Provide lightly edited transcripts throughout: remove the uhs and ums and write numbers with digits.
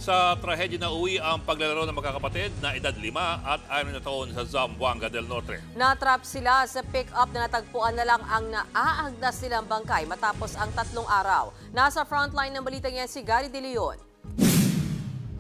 Sa trahedya na uwi ang paglalaro ng magkakapatid na edad 5 at 6 na taon sa Zamboanga del Norte. Natrap sila sa pick-up na natagpuan na lang ang naaagdas nilang bangkay matapos ang 3 araw. Nasa frontline ng balita niya si Gary De Leon.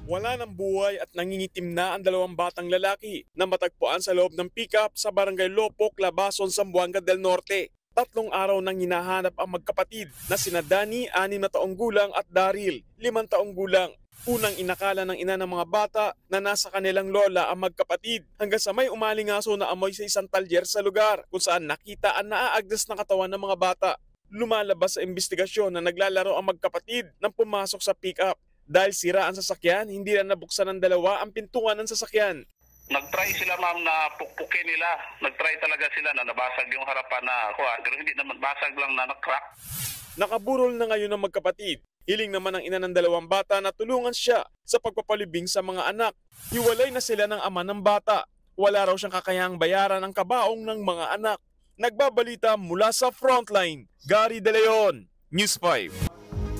Wala ng buhay at nangingitim na ang 2 batang lalaki na matagpuan sa loob ng pick-up sa barangay Lopok, Labason, Zamboanga del Norte. 3 araw nang hinahanap ang magkapatid na sina Danny, 6 na taong gulang at Daryl, 5 taong gulang. Unang inakala ng ina ng mga bata na nasa kanilang lola ang magkapatid hanggang sa may umalingaso na amoy sa isang talyer sa lugar kung saan nakita ang naaagdas na katawan ng mga bata. Lumalabas sa investigasyon na naglalaro ang magkapatid nang pumasok sa pick-up. Dahil sira ang sasakyan, hindi na nabuksan ng dalawa ang pintuan ng sasakyan. Nag-try sila ma'am na pukpukin nila. Nag-try talaga sila na nabasag yung harapan na kuha. Pero hindi naman basag lang na nag-crack. Nakaburol na ngayon ang magkapatid. Hiling naman ng ina ng 2 bata na tulungan siya sa pagpapalibing sa mga anak. Hiwalay na sila ng ama ng bata. Wala raw siyang kakayahang bayaran ang kabaong ng mga anak. Nagbabalita mula sa Frontline, Gary De Leon, News 5.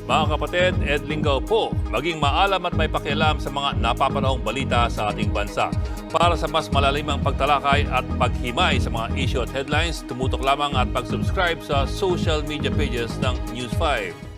Mga kapatid, Ed Lingaw po, maging maalam at may pakialam sa mga napapanahong balita sa ating bansa. Para sa mas malalimang pagtalakay at paghimay sa mga issue at headlines, tumutok lamang at pag-subscribe sa social media pages ng News 5.